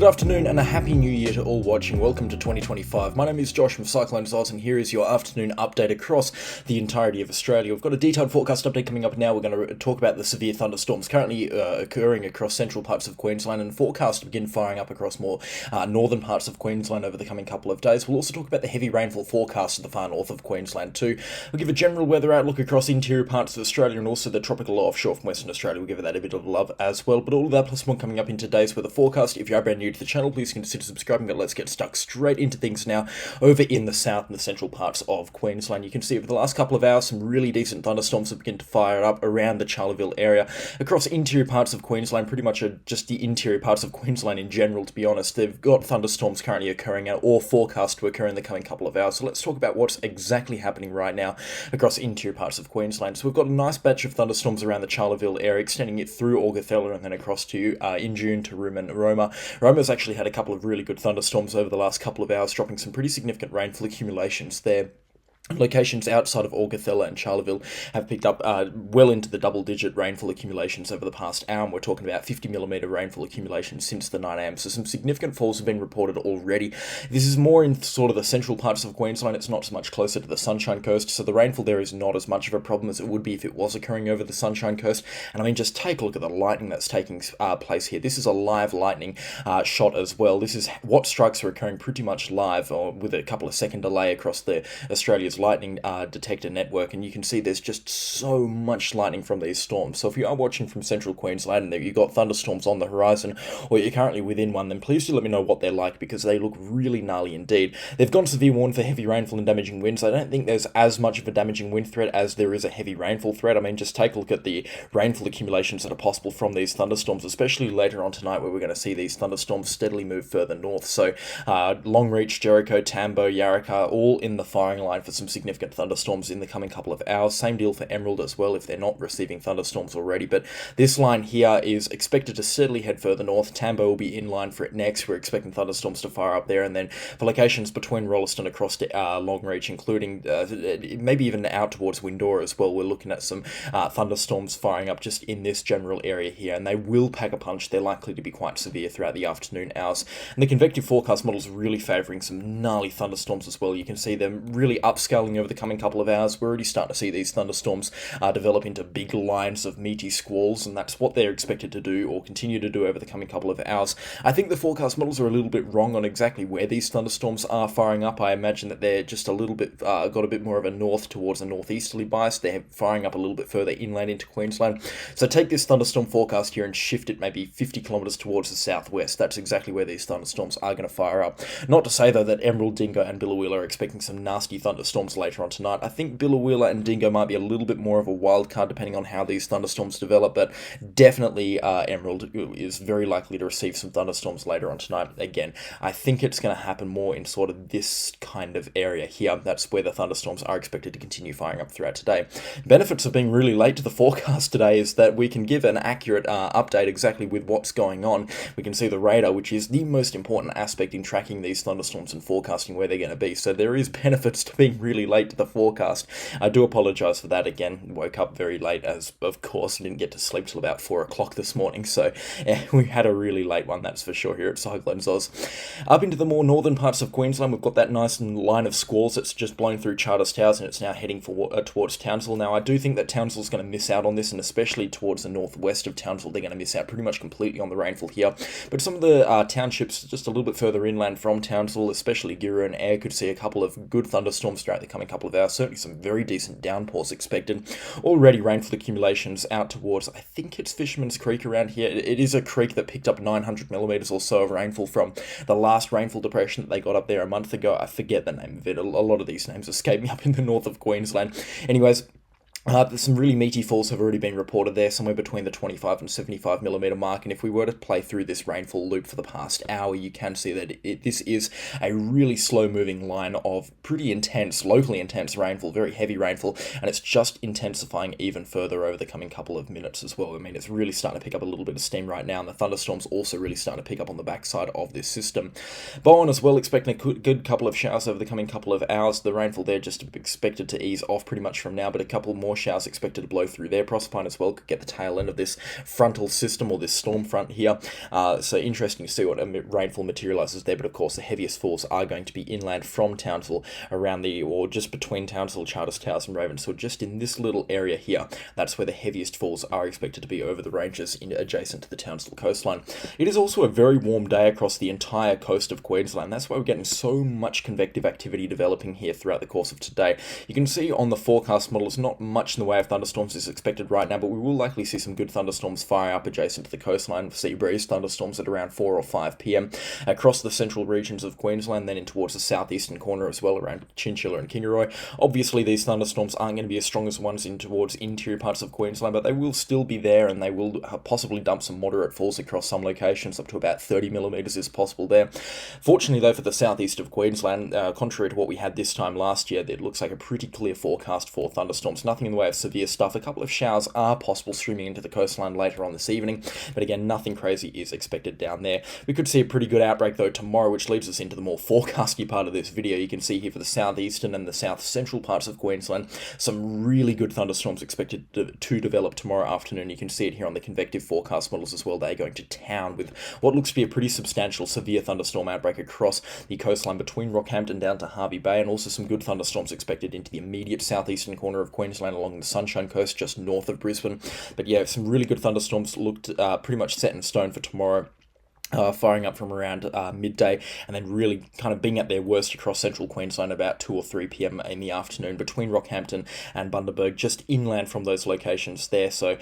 Good afternoon and a happy new year to all watching. Welcome to 2025. My name is Josh from Cyclones Oz and here is your afternoon update across the entirety of Australia. We've got a detailed forecast update coming up now. We're going to talk about the severe thunderstorms currently occurring across central parts of Queensland and forecast to begin firing up across more northern parts of Queensland over the coming couple of days. We'll also talk about the heavy rainfall forecast to the far north of Queensland too. We'll give a general weather outlook across interior parts of Australia and also the tropical offshore from Western Australia. We'll give that a bit of love as well. But all of that plus more coming up in today's weather forecast. If you are brand new to the channel, please consider subscribing, but let's get stuck straight into things now. Over in the south and the central parts of Queensland, you can see over the last couple of hours some really decent thunderstorms have begun to fire up around the Charleville area. Across interior parts of Queensland, pretty much just the interior parts of Queensland in general, to be honest, they've got thunderstorms currently occurring or forecast to occur in the coming couple of hours. So let's talk about what's exactly happening right now across interior parts of Queensland. So we've got a nice batch of thunderstorms around the Charleville area, extending it through Augathella and then across to Injune to Room and Roma. Roma's actually had a couple of really good thunderstorms over the last couple of hours, dropping some pretty significant rainfall accumulations there. Locations outside of Augathella and Charleville have picked up well into the double-digit rainfall accumulations over the past hour, and we're talking about 50mm rainfall accumulations since the 9 a.m. So some significant falls have been reported already. This is more in sort of the central parts of Queensland. It's not so much closer to the Sunshine Coast, so the rainfall there is not as much of a problem as it would be if it was occurring over the Sunshine Coast. And I mean, just take a look at the lightning that's taking place here. This is a live lightning shot as well. This is what strikes are occurring pretty much live, or with a couple of second delay across the Australia's lightning detector network, and you can see there's just so much lightning from these storms. So if you are watching from central Queensland and you've got thunderstorms on the horizon, or you're currently within one, then please do let me know what they're like, because they look really gnarly indeed. They've gone severe warning for heavy rainfall and damaging winds. I don't think there's as much of a damaging wind threat as there is a heavy rainfall threat. I mean, just take a look at the rainfall accumulations that are possible from these thunderstorms, especially later on tonight, where we're going to see these thunderstorms steadily move further north. So Longreach, Jericho, Tambo, Yarraka, all in the firing line for some significant thunderstorms in the coming couple of hours. Same deal for Emerald as well, if they're not receiving thunderstorms already. But this line here is expected to steadily head further north. Tambo will be in line for it next. We're expecting thunderstorms to fire up there, and then for locations between Rolleston across to Longreach, including maybe even out towards Windora as well, we're looking at some thunderstorms firing up just in this general area here, and they will pack a punch. They're likely to be quite severe throughout the afternoon hours. And the convective forecast model is really favouring some gnarly thunderstorms as well. You can see them really upscaling over the coming couple of hours. We're already starting to see these thunderstorms develop into big lines of meaty squalls, and that's what they're expected to do or continue to do over the coming couple of hours. I think the forecast models are a little bit wrong on exactly where these thunderstorms are firing up. I imagine that they're just a little bit got a bit more of a north towards a northeasterly bias. They're firing up a little bit further inland into Queensland. So take this thunderstorm forecast here and shift it maybe 50 kilometres towards the southwest. That's exactly where these thunderstorms are going to fire up. Not to say though that Emerald, Dingo and Billawheeler are expecting some nasty thunderstorms later on tonight. I think Billawheeler and Dingo might be a little bit more of a wild card depending on how these thunderstorms develop, but definitely Emerald is very likely to receive some thunderstorms later on tonight. Again, I think it's going to happen more in sort of this kind of area here. That's where the thunderstorms are expected to continue firing up throughout today. Benefits of being really late to the forecast today is that we can give an accurate update exactly with what's going on. We can see the radar, which is the most important aspect in tracking these thunderstorms and forecasting where they're going to be. So there is benefits to being really late to the forecast. I do apologise for that again. Woke up very late, as of course didn't get to sleep till about 4 o'clock this morning, so we had a really late one, that's for sure, here at Cyclones Oz. Up into the more northern parts of Queensland, we've got that nice line of squalls that's just blown through Charters Towers, and it's now heading towards Townsville. Now I do think that Townsville's going to miss out on this, and especially towards the northwest of Townsville they're going to miss out pretty much completely on the rainfall here. But some of the townships just a little bit further inland from Townsville, especially Guru and Ayr, could see a couple of good thunderstorms throughout the coming couple of hours. Certainly some very decent downpours expected. Already rainfall accumulations out towards, I think it's Fisherman's Creek around here. It is a creek that picked up 900mm or so of rainfall from the last rainfall depression that they got up there a month ago. I forget the name of it. A lot of these names escape me up in the north of Queensland. Anyways, some really meaty falls have already been reported there, somewhere between the 25 and 75mm mark, and if we were to play through this rainfall loop for the past hour, you can see that this is a really slow-moving line of pretty intense, locally intense rainfall, very heavy rainfall, and it's just intensifying even further over the coming couple of minutes as well. I mean, it's really starting to pick up a little bit of steam right now, and the thunderstorms also really starting to pick up on the backside of this system. Bowen as well, expecting a good couple of showers over the coming couple of hours. The rainfall there just expected to ease off pretty much from now, but a couple more more showers expected to blow through there. Proserpine as well could get the tail end of this frontal system or this storm front here. So interesting to see what rainfall materializes there. But of course, the heaviest falls are going to be inland from Townsville around or just between Townsville, Charters Towers and Ravenswood. Just in this little area here, that's where the heaviest falls are expected to be over the ranges adjacent to the Townsville coastline. It is also a very warm day across the entire coast of Queensland. That's why we're getting so much convective activity developing here throughout the course of today. You can see on the forecast models, not much in the way of thunderstorms is expected right now, but we will likely see some good thunderstorms fire up adjacent to the coastline. Sea breeze thunderstorms at around 4 or 5 p.m. across the central regions of Queensland, then in towards the southeastern corner as well around Chinchilla and Kingaroy. Obviously, these thunderstorms aren't going to be as strong as the ones in towards interior parts of Queensland, but they will still be there, and they will possibly dump some moderate falls across some locations. Up to about 30 millimeters is possible there. Fortunately, though, for the southeast of Queensland, contrary to what we had this time last year, it looks like a pretty clear forecast for thunderstorms. Nothing in the way of severe stuff. A couple of showers are possible streaming into the coastline later on this evening, but again, nothing crazy is expected down there. We could see a pretty good outbreak, though, tomorrow, which leads us into the more forecasty part of this video. You can see here for the southeastern and the south central parts of Queensland, some really good thunderstorms expected to develop tomorrow afternoon. You can see it here on the convective forecast models as well. They're going to town with what looks to be a pretty substantial severe thunderstorm outbreak across the coastline between Rockhampton down to Hervey Bay, and also some good thunderstorms expected into the immediate southeastern corner of Queensland along the Sunshine Coast just north of Brisbane. But yeah, some really good thunderstorms looked pretty much set in stone for tomorrow. Firing up from around midday, and then really kind of being at their worst across central Queensland about 2 or 3 p.m. in the afternoon between Rockhampton and Bundaberg, just inland from those locations there. So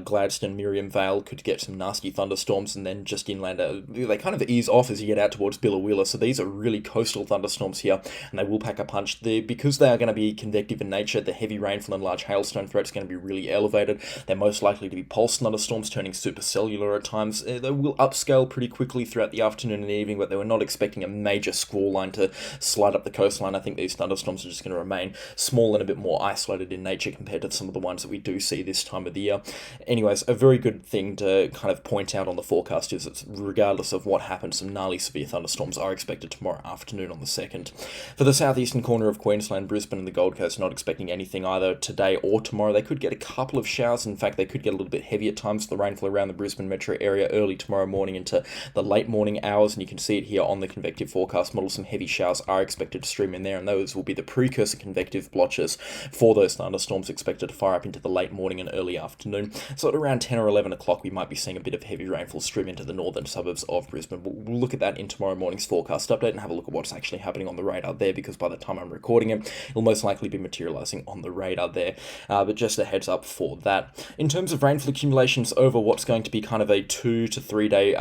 Gladstone, Miriam Vale could get some nasty thunderstorms, and then just inland, they kind of ease off as you get out towards Billawheeler. So these are really coastal thunderstorms here, and they will pack a punch. Because they are going to be convective in nature, the heavy rainfall and large hailstone threat is going to be really elevated. They're most likely to be pulse thunderstorms, turning supercellular at times. They will upscale pretty quickly throughout the afternoon and evening, but they were not expecting a major squall line to slide up the coastline. I think these thunderstorms are just going to remain small and a bit more isolated in nature compared to some of the ones that we do see this time of the year. Anyways, a very good thing to kind of point out on the forecast is that regardless of what happens, some gnarly severe thunderstorms are expected tomorrow afternoon on the 2nd. For the southeastern corner of Queensland, Brisbane and the Gold Coast, not expecting anything either today or tomorrow. They could get a couple of showers. In fact, they could get a little bit heavy at times. The rainfall around the Brisbane metro area early tomorrow morning into the late morning hours, and you can see it here on the convective forecast model. Some heavy showers are expected to stream in there, and those will be the precursor convective blotches for those thunderstorms expected to fire up into the late morning and early afternoon. So at around 10 or 11 o'clock, we might be seeing a bit of heavy rainfall stream into the northern suburbs of Brisbane. We'll look at that in tomorrow morning's forecast update and have a look at what's actually happening on the radar there, because by the time I'm recording it, it'll most likely be materializing on the radar there. But just a heads up for that. In terms of rainfall accumulations over what's going to be kind of a 2 to 3 day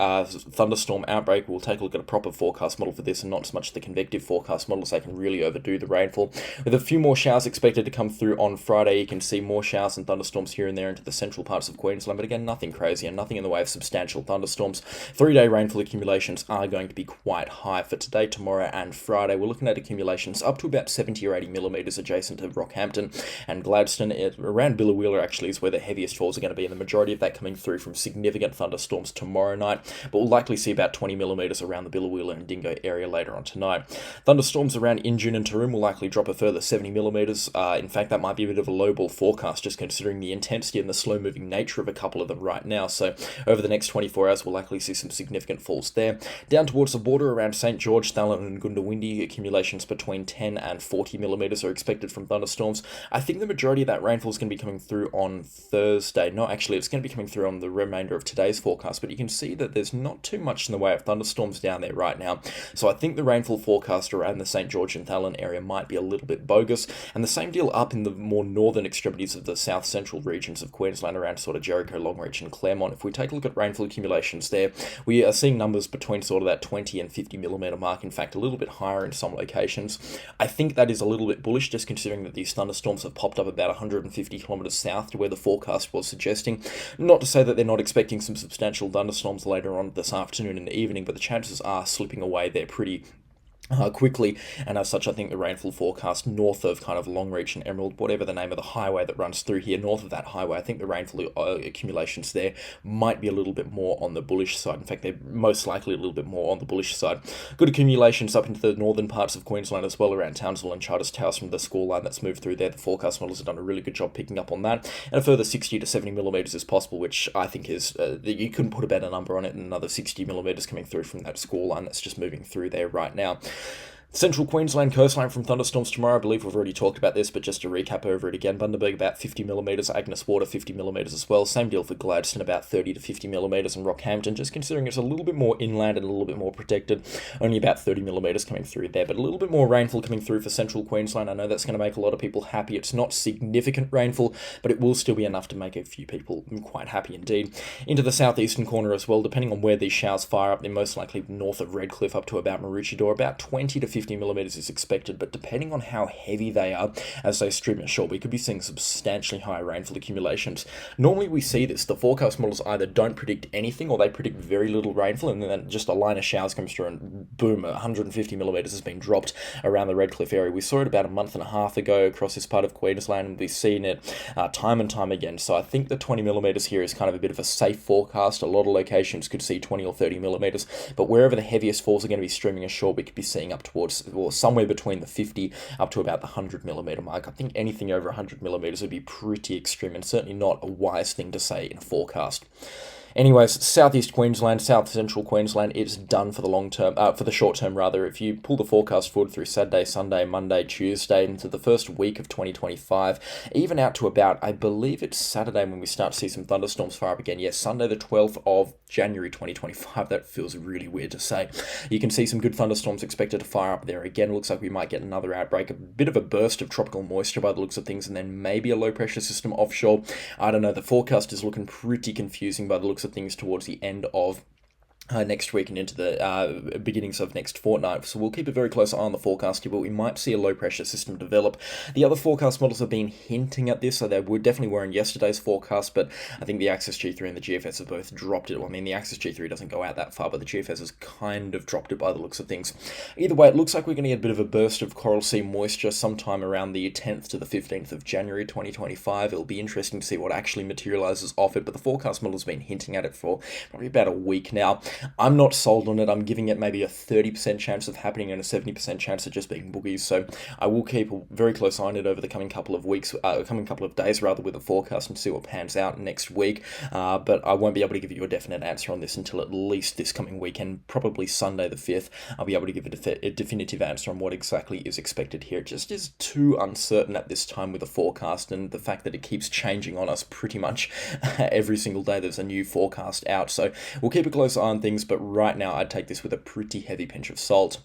thunderstorm outbreak, we'll take a look at a proper forecast model for this and not so much the convective forecast models. They can really overdo the rainfall. With a few more showers expected to come through on Friday, you can see more showers and thunderstorms here and there into the central parts of Queensland, but again, nothing crazy and nothing in the way of substantial thunderstorms. 3-day rainfall accumulations are going to be quite high for today, tomorrow and Friday. We're looking at accumulations up to about 70 or 80 millimeters adjacent to Rockhampton and Gladstone. Around Billawheeler actually is where the heaviest falls are going to be, and the majority of that coming through from significant thunderstorms tomorrow night, but we'll likely see about 20 millimeters around the Billawheeler and Dingo area later on tonight. Thunderstorms around Injune and Taroom will likely drop a further 70 millimeters. In fact, that might be a bit of a lowball forecast, just considering the intensity and the slow-moving nature of a couple of them right now. So over the next 24 hours, we'll likely see some significant falls there. Down towards the border around St. George, Thallon and Goondiwindi, accumulations between 10 and 40 millimeters are expected from thunderstorms. I think the majority of that rainfall is going to be coming through on Thursday. No, actually, it's going to be coming through on the remainder of today's forecast, but you can see that there's not too much in the way of thunderstorms down there right now. So I think the rainfall forecast around the St. George and Thallon area might be a little bit bogus, and the same deal up in the more northern extremities of the south central regions of Queensland around sort of Jericho, Longreach and Claremont. If we take a look at rainfall accumulations there, we are seeing numbers between sort of that 20 and 50 millimeter mark, in fact a little bit higher in some locations. I think that is a little bit bullish, just considering that these thunderstorms have popped up about 150 kilometers south to where the forecast was suggesting. Not to say that they're not expecting some substantial thunderstorms later on this afternoon and evening, but the chances are slipping away there pretty quickly, and as such I think the rainfall forecast north of kind of Longreach and Emerald, whatever the name of the highway that runs through here, north of that highway, I think the rainfall accumulations there might be a little bit more on the bullish side. In fact, they're most likely a little bit more on the bullish side. Good accumulations up into the northern parts of Queensland as well, around Townsville and Charters Towers from the score line that's moved through there. The forecast models have done a really good job picking up on that, and a further 60 to 70 millimetres is possible, which I think is, you couldn't put a better number on it, and another 60 millimetres coming through from that score line that's just moving through there right now. Central Queensland coastline from thunderstorms tomorrow. I believe we've already talked about this, but just to recap over it again, Bundaberg about 50 millimetres, Agnes Water 50 millimetres as well. Same deal for Gladstone, about 30 to 50 millimetres, and Rockhampton, just considering it's a little bit more inland and a little bit more protected, only about 30 millimetres coming through there, but a little bit more rainfall coming through for Central Queensland. I know that's going to make a lot of people happy. It's not significant rainfall, but it will still be enough to make a few people quite happy indeed. Into the southeastern corner as well, depending on where these showers fire up, they're most likely north of Redcliffe up to about Maroochydore, about 20 to 50 millimetres is expected, but depending on how heavy they are as they stream ashore, we could be seeing substantially higher rainfall accumulations. Normally we see this, the forecast models either don't predict anything or they predict very little rainfall, and then just a line of showers comes through and boom, 150 millimetres has been dropped around the Redcliffe area. We saw it about a month and a half ago across this part of Queensland, and we've seen it time and time again. So I think the 20 millimetres here is kind of a bit of a safe forecast. A lot of locations could see 20 or 30 millimetres, but wherever the heaviest falls are going to be streaming ashore, we could be seeing up towards, or somewhere between the 50 up to about the 100 millimetre mark. I think anything over 100 millimetres would be pretty extreme, and certainly not a wise thing to say in a forecast. Anyways, southeast Queensland, south central Queensland, it's done for the long term, for the short term rather. If you pull the forecast forward through Saturday, Sunday, Monday, Tuesday, into the first week of 2025, even out to about, I believe it's Saturday when we start to see some thunderstorms fire up again. Yes, Sunday the 12th of January 2025, that feels really weird to say. You can see some good thunderstorms expected to fire up there again. Looks like we might get another outbreak, a bit of a burst of tropical moisture by the looks of things, and then maybe a low pressure system offshore. I don't know, the forecast is looking pretty confusing by the looks of things towards the end of next week and into the beginnings of next fortnight. So we'll keep a very close eye on the forecast here, but we might see a low pressure system develop. The other forecast models have been hinting at this, so they definitely were in yesterday's forecast, but I think the Axis G3 and the GFS have both dropped it. Well, I mean, the Axis G3 doesn't go out that far, but the GFS has kind of dropped it by the looks of things. Either way, it looks like we're going to get a bit of a burst of coral sea moisture sometime around the 10th to the 15th of January 2025. It'll be interesting to see what actually materializes off it, but the forecast model's been hinting at it for probably about a week now. I'm not sold on it. I'm giving it maybe a 30% chance of happening and a 70% chance of just being boogies. So I will keep a very close eye on it over the coming couple of weeks, coming couple of days rather, with the forecast and see what pans out next week. But I won't be able to give you a definite answer on this until at least this coming weekend, probably Sunday the 5th. I'll be able to give a definitive answer on what exactly is expected here. It just is too uncertain at this time with the forecast, and the fact that it keeps changing on us pretty much every single day there's a new forecast out. So we'll keep a close eye on things, but right now I'd take this with a pretty heavy pinch of salt.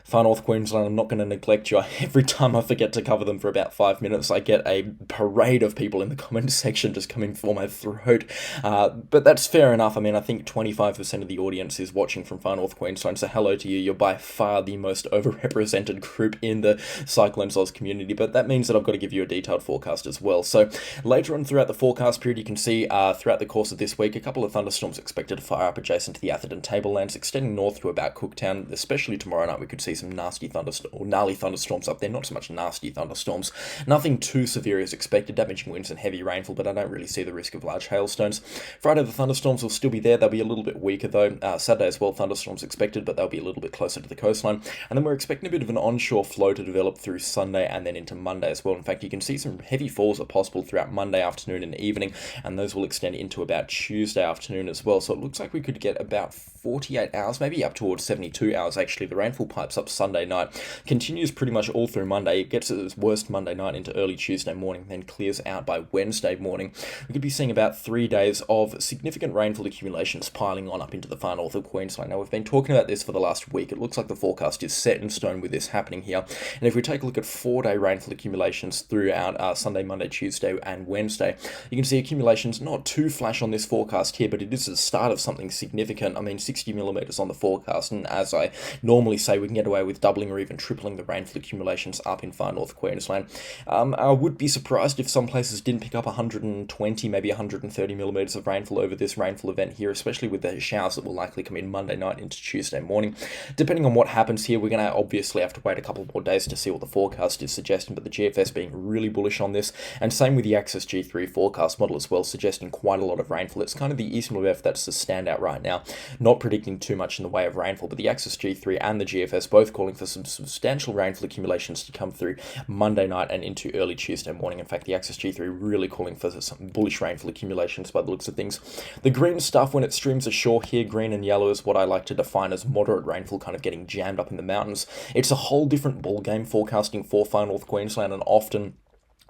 Far North Queensland, I'm not going to neglect you. Every time I forget to cover them for about 5 minutes, I get a parade of people in the comment section just coming for my throat. But that's fair enough. I mean, I think 25% of the audience is watching from Far North Queensland, so hello to you. You're by far the most overrepresented group in the Cyclones Oz community, but that means that I've got to give you a detailed forecast as well. So later on throughout the forecast period, you can see throughout the course of this week, a couple of thunderstorms expected to fire up adjacent to the Atherton Tablelands, extending north to about Cooktown. Especially tomorrow night, we could see some nasty gnarly thunderstorms up there. Not so much nasty thunderstorms, nothing too severe is expected, damaging winds and heavy rainfall, but I don't really see the risk of large hailstones. Friday the thunderstorms will still be there. They'll be a little bit weaker though. Saturday as well, thunderstorms expected, but they'll be a little bit closer to the coastline. And then we're expecting a bit of an onshore flow to develop through Sunday and then into Monday as well. In fact, you can see some heavy falls are possible throughout Monday afternoon and evening, and those will extend into about Tuesday afternoon as well. So it looks like we could get about 48 hours, maybe up towards 72 hours actually. The rainfall pipes up Sunday night, continues pretty much all through Monday. It gets at its worst Monday night into early Tuesday morning, then clears out by Wednesday morning. We could be seeing about 3 days of significant rainfall accumulations piling on up into the far north of Queensland. Now, we've been talking about this for the last week. It looks like the forecast is set in stone with this happening here. And if we take a look at 4-day rainfall accumulations throughout Sunday, Monday, Tuesday, and Wednesday, you can see accumulations not too flash on this forecast here, but it is the start of something significant. I mean, 60 millimetres on the forecast, and as I normally say, we can get away with doubling or even tripling the rainfall accumulations up in far north Queensland. I would be surprised if some places didn't pick up 120, maybe 130 millimetres of rainfall over this rainfall event here, especially with the showers that will likely come in Monday night into Tuesday morning. Depending on what happens here, we're going to obviously have to wait a couple more days to see what the forecast is suggesting, but the GFS being really bullish on this, and same with the Axis G3 forecast model as well, suggesting quite a lot of rainfall. It's kind of the Eastern WF that's the standout right now, not predicting too much in the way of rainfall, but the Axis G3 and the GFS both calling for some substantial rainfall accumulations to come through Monday night and into early Tuesday morning. In fact, the Axis G3 really calling for some bullish rainfall accumulations by the looks of things. The green stuff, when it streams ashore here, green and yellow is what I like to define as moderate rainfall, kind of getting jammed up in the mountains. It's a whole different ballgame forecasting for far north Queensland, and often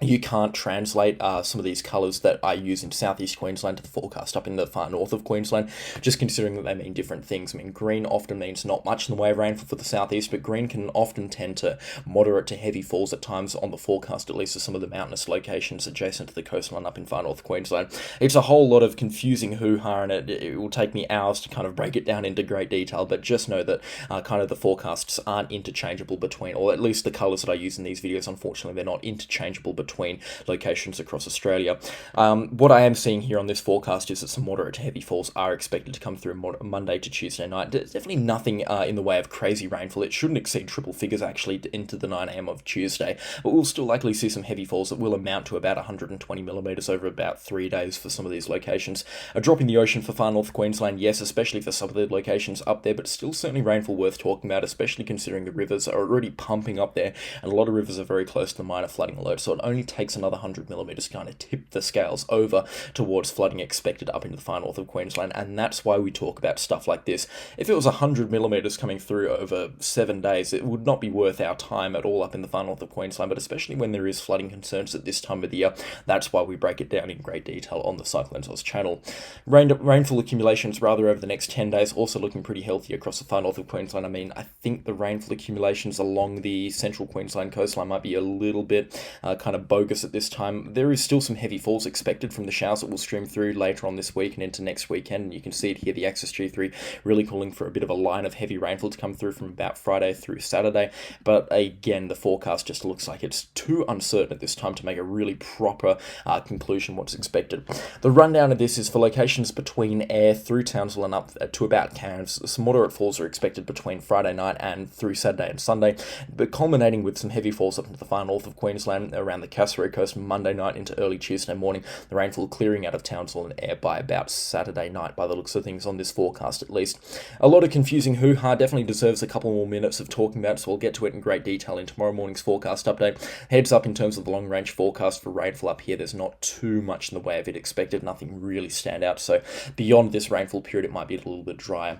you can't translate some of these colours that I use in southeast Queensland to the forecast up in the far north of Queensland, just considering that they mean different things. I mean, green often means not much in the way of rainfall for the southeast, but green can often tend to moderate to heavy falls at times on the forecast, at least for some of the mountainous locations adjacent to the coastline up in far north Queensland. It's a whole lot of confusing hoo-ha, and it will take me hours to kind of break it down into great detail, but just know that kind of the forecasts aren't interchangeable between, or at least the colours that I use in these videos, unfortunately, they're not interchangeable between locations across Australia. What I am seeing here on this forecast is that some moderate to heavy falls are expected to come through Monday to Tuesday night. There's definitely nothing in the way of crazy rainfall. It shouldn't exceed triple figures actually into the 9 a.m. of Tuesday, but we'll still likely see some heavy falls that will amount to about 120 millimetres over about 3 days for some of these locations. A drop in the ocean for far north Queensland, yes, especially for some of the locations up there, but still certainly rainfall worth talking about, especially considering the rivers are already pumping up there, and a lot of rivers are very close to the minor flooding alert, so it only takes another 100 millimetres to kind of tip the scales over towards flooding expected up into the far north of Queensland, and that's why we talk about stuff like this. If it was 100 millimetres coming through over 7 days, it would not be worth our time at all up in the far north of Queensland, but especially when there is flooding concerns at this time of the year, that's why we break it down in great detail on the Cyclones Oz channel. Rainfall accumulations rather over the next 10 days also looking pretty healthy across the far north of Queensland. I mean, I think the rainfall accumulations along the central Queensland coastline might be a little bit kind of bogus at this time. There is still some heavy falls expected from the showers that will stream through later on this week and into next weekend, and you can see it here, the Axis G3 really calling for a bit of a line of heavy rainfall to come through from about Friday through Saturday, but again, the forecast just looks like it's too uncertain at this time to make a really proper conclusion what's expected. The rundown of this is for locations between Ayr through Townsville and up to about Cairns. Some moderate falls are expected between Friday night and through Saturday and Sunday, but culminating with some heavy falls up into the far north of Queensland around the Cassowary Coast Monday night into early Tuesday morning. The rainfall clearing out of Townsville and Ayr by about Saturday night by the looks of things on this forecast at least. A lot of confusing hoo-ha, definitely deserves a couple more minutes of talking about, so we'll get to it in great detail in tomorrow morning's forecast update. Heads up in terms of the long range forecast for rainfall up here, there's not too much in the way of it expected, nothing really stand out, so beyond this rainfall period it might be a little bit drier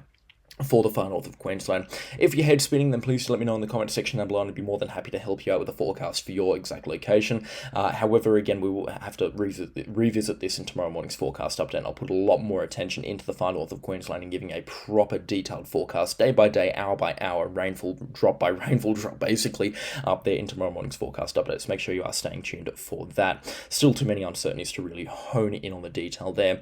for the far north of Queensland. If your head's spinning, then please let me know in the comment section down below, and I'd be more than happy to help you out with a forecast for your exact location. However, again, we will have to revisit this in tomorrow morning's forecast update, and I'll put a lot more attention into the far north of Queensland and giving a proper detailed forecast, day by day, hour by hour, rainfall drop by rainfall drop, basically, up there in tomorrow morning's forecast update. So make sure you are staying tuned for that. Still too many uncertainties to really hone in on the detail there.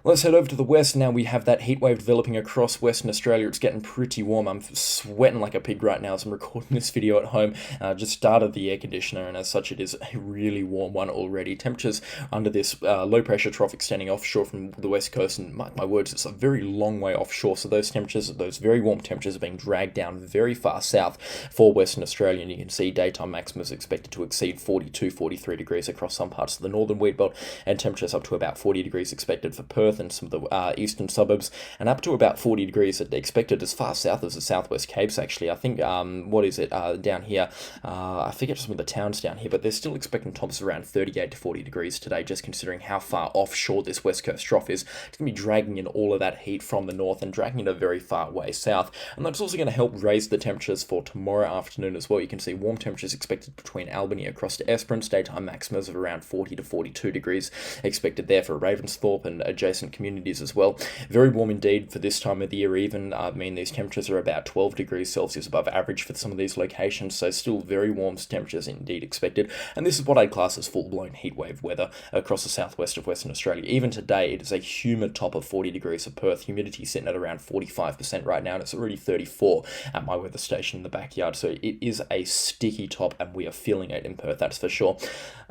Let's head over to the west now. We have that heat wave developing across Western Australia. It's getting pretty warm. I'm sweating like a pig right now as I'm recording this video at home. Just started the air conditioner, and as such it is a really warm one already. Temperatures under this low pressure trough extending offshore from the west coast, and mark my words, it's a very long way offshore, so those temperatures, those very warm temperatures, are being dragged down very far south for Western Australia, and you can see daytime maximums expected to exceed 42, 43 degrees across some parts of the northern wheat belt, and temperatures up to about 40 degrees expected for Perth and some of the eastern suburbs, and up to about 40 degrees expected as far south as the southwest Capes, actually. I think, what is it, down here, I forget some of the towns down here, but they're still expecting tops around 38 to 40 degrees today, just considering how far offshore this west coast trough is. It's going to be dragging in all of that heat from the north and dragging it a very far way south, and that's also going to help raise the temperatures for tomorrow afternoon as well. You can see warm temperatures expected between Albany across to Esperance, daytime maximums of around 40 to 42 degrees expected there for Ravensthorpe and adjacent adjacent communities as well. Very warm indeed for this time of the year even. I mean, these temperatures are about 12 degrees Celsius above average for some of these locations, so still very warm temperatures indeed expected. And this is what I'd class as full-blown heatwave weather across the southwest of Western Australia. Even today, it is a humid top of 40 degrees for Perth. Humidity sitting at around 45% right now, and it's already 34 at my weather station in the backyard. So it is a sticky top, and we are feeling it in Perth, that's for sure.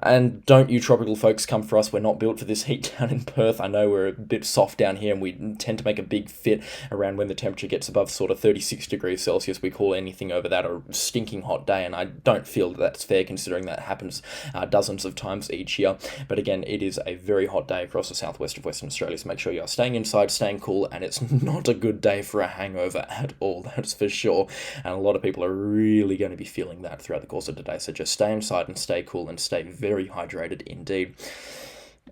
And don't you tropical folks come for us. We're not built for this heat down in Perth. I know we're a bit soft down here, and we tend to make a big fit around when the temperature gets above sort of 36 degrees Celsius. We call anything over that a stinking hot day, and I don't feel that's fair considering that happens dozens of times each year. But again, it is a very hot day across the southwest of Western Australia, so make sure you are staying inside, staying cool, and it's not a good day for a hangover at all, that's for sure. And a lot of people are really going to be feeling that throughout the course of today, so just stay inside and stay cool and stay very hydrated indeed.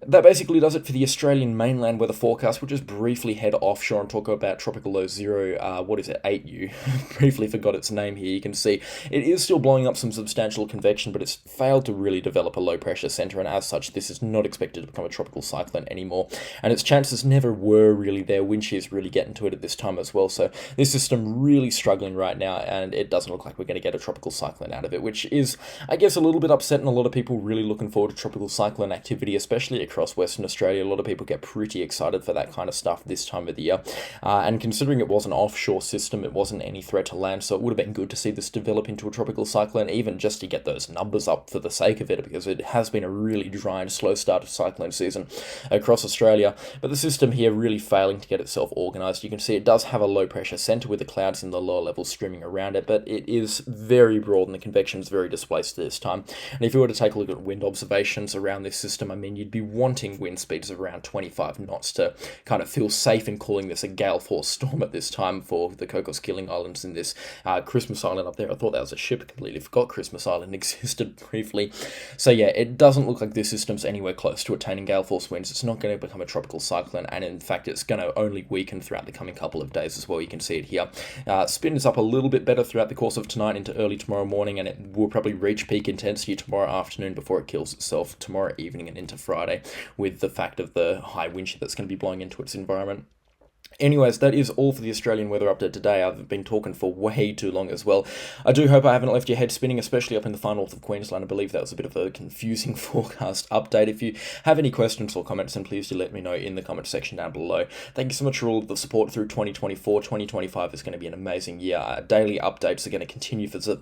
That basically does it for the Australian mainland weather forecast. We'll just briefly head offshore and talk about tropical low zero, 8U. Briefly forgot its name here. You can see it is still blowing up some substantial convection, but it's failed to really develop a low pressure centre, and as such, this is not expected to become a tropical cyclone anymore. And its chances never were really there. Wind shear's really getting to it at this time as well. So this system really struggling right now, and it doesn't look like we're going to get a tropical cyclone out of it, which is, I guess, a little bit upsetting. A lot of people really looking forward to tropical cyclone activity, especially across Western Australia. A lot of people get pretty excited for that kind of stuff this time of the year, and considering it was an offshore system, it wasn't any threat to land, so it would have been good to see this develop into a tropical cyclone, even just to get those numbers up for the sake of it, because it has been a really dry and slow start of cyclone season across Australia. But the system here really failing to get itself organised. You can see it does have a low pressure centre with the clouds in the lower levels streaming around it, but it is very broad and the convection is very displaced this time. And if you were to take a look at wind observations around this system, I mean, you'd be wanting wind speeds of around 25 knots to kind of feel safe in calling this a gale force storm at this time for the Cocos Keeling Islands in this Christmas Island up there. I thought that was a ship, completely forgot Christmas Island existed briefly. So yeah, it doesn't look like this system's anywhere close to attaining gale force winds. It's not going to become a tropical cyclone, and in fact it's going to only weaken throughout the coming couple of days as well. You can see it here. Spin is up a little bit better throughout the course of tonight into early tomorrow morning, and it will probably reach peak intensity tomorrow afternoon before it kills itself tomorrow evening and into Friday, with the fact of the high wind shear that's going to be blowing into its environment. Anyways, that is all for the Australian weather update today. I've been talking for way too long as well. I do hope I haven't left your head spinning, especially up in the far north of Queensland. I believe that was a bit of a confusing forecast update. If you have any questions or comments, then please do let me know in the comment section down below. Thank you so much for all of the support through 2024. 2025 is going to be an amazing year. Daily updates are going to continue for the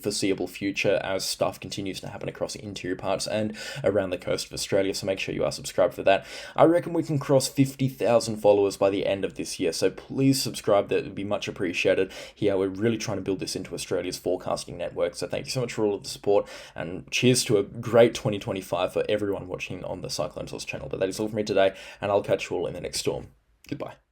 foreseeable future as stuff continues to happen across the interior parts and around the coast of Australia, so make sure you are subscribed for that. I reckon we can cross 50,000 followers by the end of this year, so please subscribe. That would be much appreciated. Here we're really trying to build this into Australia's forecasting network, so thank you so much for all of the support, and cheers to a great 2025 for everyone watching on the Cyclone Source channel. But that is all from me today, and I'll catch you all in the next storm. Goodbye.